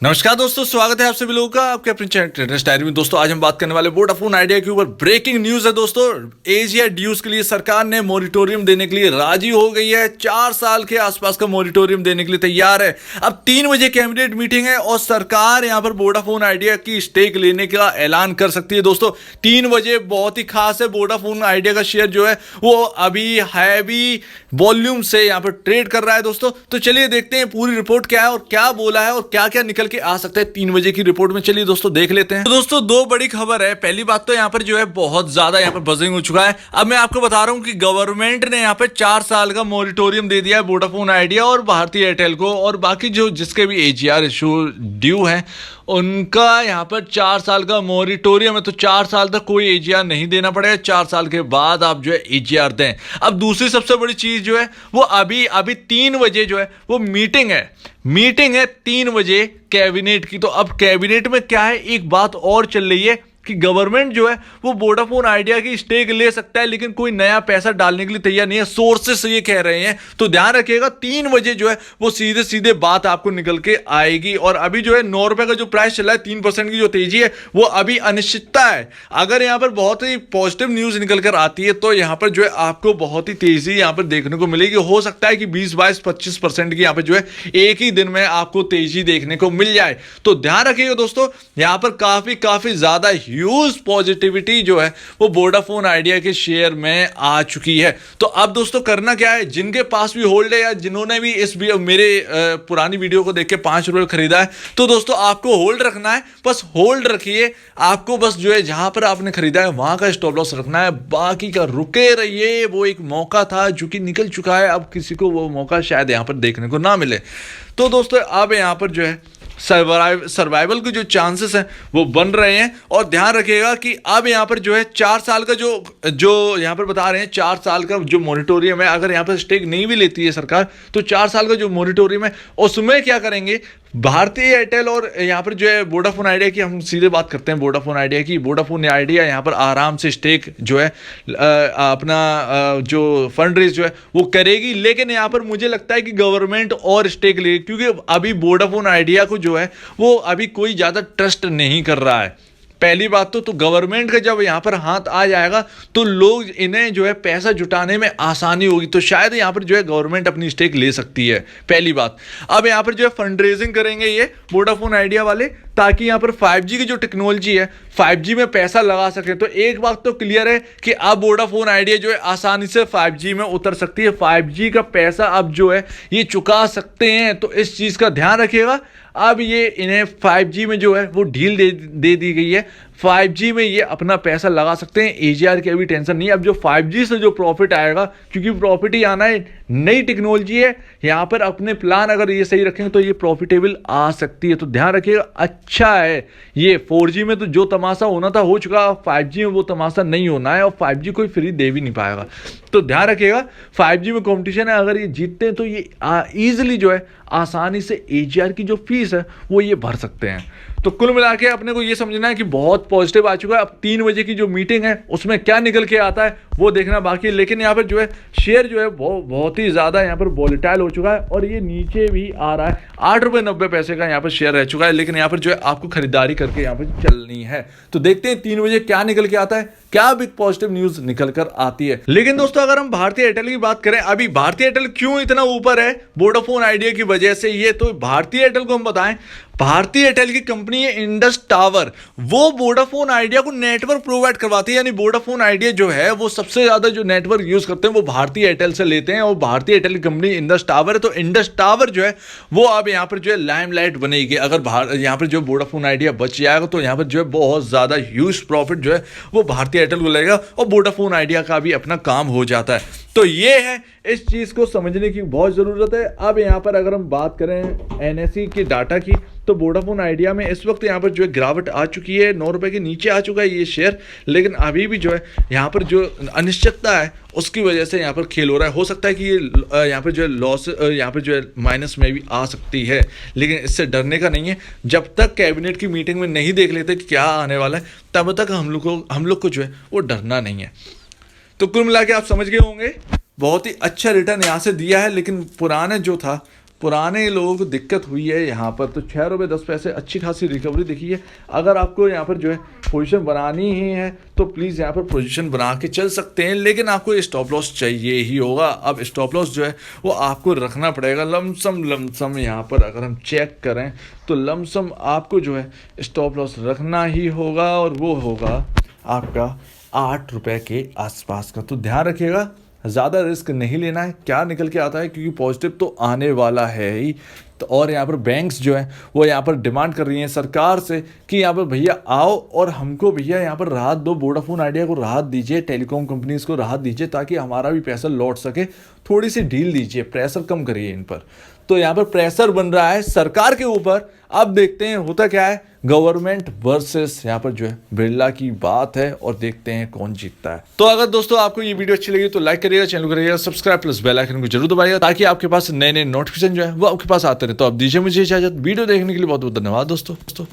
नमस्कार दोस्तों, स्वागत है आप सभी लोगों का आपके अपने चैनल ट्रेडर्स डायरी में। दोस्तों आज हम बात करने वाले वोडाफोन आइडिया के ऊपर ब्रेकिंग न्यूज है। दोस्तों एजिया ड्यूज के लिए सरकार ने मॉरिटोरियम देने के लिए राजी हो गई है। 4 साल के आसपास का मॉरिटोरियम देने के लिए तैयार है। अब 3 बजे कैबिनेट मीटिंग है और सरकार यहां पर वोडाफोन आइडिया की स्टेक लेने का ऐलान कर सकती है। दोस्तों 3 बजे बहुत ही खास है। वोडाफोन आइडिया का शेयर जो है वो अभी हैवी वॉल्यूम से यहां पर ट्रेड कर रहा है। दोस्तों तो चलिए देखते हैं पूरी रिपोर्ट क्या है और क्या बोला है और क्या क्या निकल के आ सकता है 3 बजे की रिपोर्ट में। चलिए दोस्तों देख लेते हैं। तो दोस्तों 2 बड़ी खबर है। पहली बात तो यहाँ पर जो है बहुत ज्यादा यहाँ पर बजिंग हो चुका है। अब मैं आपको बता रहा हूँ कि गवर्नमेंट ने यहाँ पे 4 साल का मॉरिटोरियम दे दिया है वोडाफोन आइडिया और भारतीय एयरटेल को, और बाकी जो जिसके भी एजीआर इशू ड्यू है उनका यहाँ पर 4 साल का मॉरिटोरियम है। तो 4 साल तक कोई एजीआर नहीं देना पड़ेगा। 4 साल के बाद आप जो है एजीआर दें। अब दूसरी सबसे बड़ी चीज जो है वो अभी 3 बजे जो है वो मीटिंग है 3 बजे कैबिनेट की। तो अब कैबिनेट में क्या है, एक बात और चल रही है कि गवर्नमेंट जो है वो वोडाफोन आइडिया की स्टेक ले सकता है, लेकिन कोई नया पैसा डालने के लिए तैयार नहीं है। सोर्सेस ये कह रहे हैं। तो ध्यान रखिएगा 3 बजे जो है वो सीधे सीधे बात आपको निकल के आएगी। और अभी जो है 9 रुपए का जो प्राइस चला है, 3% की जो तेजी है वो अभी अनिश्चितता है। अगर यहां पर बहुत ही पॉजिटिव न्यूज निकल कर आती है तो यहां पर जो है आपको बहुत ही तेजी यहां पर देखने को मिलेगी। हो सकता है कि 20, 22, 25% की यहां पर जो है एक ही दिन में आपको तेजी देखने को मिल जाए। तो ध्यान रखिएगा दोस्तों, यहां पर काफी ज्यादा ह्यूज पॉजिटिविटी जो है वो वोडाफोन आइडिया के शेयर में आ चुकी है। तो अब दोस्तों करना क्या है, जिनके पास भी होल्ड है या जिन्होंने भी इस मेरे पुरानी वीडियो को देख के 5 रुपए खरीदा है, तो दोस्तों आपको होल्ड रखना है। बस होल्ड रखिए। आपको बस जो है जहां पर आपने खरीदा है वहां का स्टॉप लॉस रखना है, बाकी का रुके रहिए। वो एक मौका था जो कि निकल चुका है। अब किसी को वो मौका शायद यहां पर देखने को ना मिले। तो दोस्तों अब यहां पर जो है सर्वाइवल के जो चांसेस हैं वो बन रहे हैं। और ध्यान रखिएगा कि अब यहाँ पर जो है 4 साल का जो यहाँ पर बता रहे हैं 4 साल का जो मॉरिटोरियम है, अगर यहाँ पर स्टेक नहीं भी लेती है सरकार तो 4 साल का जो मॉरिटोरियम है उसमें क्या करेंगे, भारतीय एयरटेल और यहाँ पर जो है वोडाफोन आइडिया की हम सीधे बात करते हैं। वोडाफोन आइडिया की, वोडाफोन आइडिया यहाँ पर आराम से स्टेक जो है अपना जो फंड रेज जो है वो करेगी। लेकिन यहाँ पर मुझे लगता है कि गवर्नमेंट और स्टेक लेगी, क्योंकि अभी वोडाफोन आइडिया को जो है वो अभी कोई ज़्यादा ट्रस्ट नहीं कर रहा है। पहली बात तो गवर्नमेंट का जब यहां पर हाथ आ जाएगा तो लोग इन्हें जो है पैसा जुटाने में आसानी होगी। तो शायद यहां पर जो है गवर्नमेंट अपनी स्टेक ले सकती है, पहली बात। अब यहां पर जो है फंड रेजिंग करेंगे ये वोडाफोन आइडिया वाले, ताकि यहां पर 5G की जो टेक्नोलॉजी है 5G में पैसा लगा सके। तो एक बात तो क्लियर है कि अब वोडाफोन आइडिया जो है आसानी से 5G में उतर सकती है। 5G का पैसा अब जो है ये चुका सकते हैं। तो इस चीज का ध्यान रखिएगा। अब ये इन्हें 5G में जो है वो ढील दे दी गई है। 5G में ये अपना पैसा लगा सकते हैं। एजीआर की अभी टेंशन नहीं है। अब जो 5G से जो प्रॉफिट आएगा, क्योंकि प्रॉफिट ही आना है, नई टेक्नोलॉजी है, यहाँ पर अपने प्लान अगर ये सही रखेंगे तो ये प्रॉफिटेबल आ सकती है। तो ध्यान रखिएगा। अच्छा है, ये 4G में तो जो तमाशा होना था हो चुका, 5G में वो तमाशा नहीं होना है और 5G कोई फ्री दे भी नहीं पाएगा। तो ध्यान रखिएगा 5G में कंपटीशन है, अगर ये जीतते हैं तो ये ईजिली जो है आसानी से एजीआर की जो फीस है वो ये भर सकते हैं। तो कुल मिला के अपने को ये समझना है कि बहुत पॉजिटिव आ चुका है। अब 3 बजे की जो मीटिंग है उसमें क्या निकल के आता है वो देखना बाकी है। लेकिन यहाँ पर जो है शेयर जो है बहुत ही ज़्यादा यहाँ पर वॉलेटाइल हो चुका है और ये नीचे भी आ रहा है। 8 रुपये 90 पैसे का यहाँ पर शेयर रह चुका है। लेकिन यहाँ पर जो है आपको खरीदारी करके यहाँ पर चलनी है। तो देखते हैं 3 बजे क्या निकल के आता है, क्या बिग पॉजिटिव न्यूज निकल कर आती है। लेकिन दोस्तों अगर हम भारतीय एयरटेल की बात करें, अभी भारतीय एयरटेल क्यों इतना ऊपर है वोडाफोन आइडिया की वजह से, ये तो भारतीय एयरटेल को हम बताएं। भारतीय एयरटेल की कंपनी है इंडस टावर, वो वोडाफोन आइडिया को नेटवर्क प्रोवाइड करवाती है। यानी वोडाफोन आइडिया जो है वो सबसे ज्यादा जो नेटवर्क यूज करते हैं वो भारतीय एयरटेल से लेते हैं। और भारतीय एयरटेल की कंपनी इंडस टावर है। तो इंडस टावर जो है वो अब यहाँ पर जो है लाइमलाइट बनेगी। अगर यहाँ पर जो वोडाफोन आइडिया बच जाएगा तो यहाँ पर जो है बहुत ज्यादा ह्यूज प्रॉफिट जो है वो भारतीय एयरटेल को लगेगा और वोडाफोन आइडिया का भी अपना काम हो जाता है। तो ये है, इस चीज को समझने की बहुत जरूरत है। अब यहाँ पर अगर हम बात करें एनएसई के डाटा की, तो वोडाफोन आइडिया में इस वक्त यहाँ पर जो है गिरावट आ चुकी है। 9 रुपए के नीचे आ चुका है ये शेयर। लेकिन अभी भी जो है यहाँ पर जो अनिश्चितता है उसकी वजह से यहाँ पर खेल हो रहा है। हो सकता है कि ये यहाँ पर जो है लॉस यहाँ पर जो है माइनस में भी आ सकती है, लेकिन इससे डरने का नहीं है। जब तक कैबिनेट की मीटिंग में नहीं देख लेते कि क्या आने वाला है, तब तक हम लोग को जो है वो डरना नहीं है। तो कुल मिला के आप समझ गए होंगे, बहुत ही अच्छा रिटर्न यहाँ से दिया है। लेकिन पुराने जो था पुराने लोगों को दिक्कत हुई है यहाँ पर, तो 6 रुपये 10 पैसे अच्छी खासी रिकवरी दिखी है। अगर आपको यहाँ पर जो है पोजीशन बनानी ही है तो प्लीज़ यहाँ पर पोजीशन बना के चल सकते हैं, लेकिन आपको स्टॉप लॉस चाहिए ही होगा। अब स्टॉप लॉस जो है वो आपको रखना पड़ेगा लमसम यहाँ पर अगर हम चेक करें तो लमसम आपको जो है स्टॉप लॉस रखना ही होगा, और वो होगा आपका 8 रुपये के आसपास का। तो ध्यान रखिएगा, ज़्यादा रिस्क नहीं लेना है, क्या निकल के आता है, क्योंकि पॉजिटिव तो आने वाला है ही। तो और यहाँ पर बैंक्स जो है वो यहाँ पर डिमांड कर रही हैं सरकार से कि यहाँ पर भैया आओ और हमको भैया यहाँ पर राहत दो, वोडाफोन आइडिया को राहत दीजिए, टेलीकॉम कंपनीज को राहत दीजिए, ताकि हमारा भी पैसा लौट सके। थोड़ी सी ढील दीजिए, प्रेशर कम करिए इन पर। तो यहाँ पर प्रेशर बन रहा है सरकार के ऊपर। अब देखते हैं होता क्या है, गवर्नमेंट वर्सेस यहाँ पर जो है बिरला की बात है, और देखते हैं कौन जीतता है। तो अगर दोस्तों आपको ये वीडियो अच्छी लगी तो लाइक करिएगा, चैनल को करिएगा सब्सक्राइब, प्लस बेल आइकन को जरूर दबाइएगा, ताकि आपके पास नए नए नोटिफिकेशन जो है वो आपके पास आते रहे। तो अब दीजिए मुझे इजाजत, वीडियो देखने के लिए बहुत बहुत धन्यवाद दोस्तों।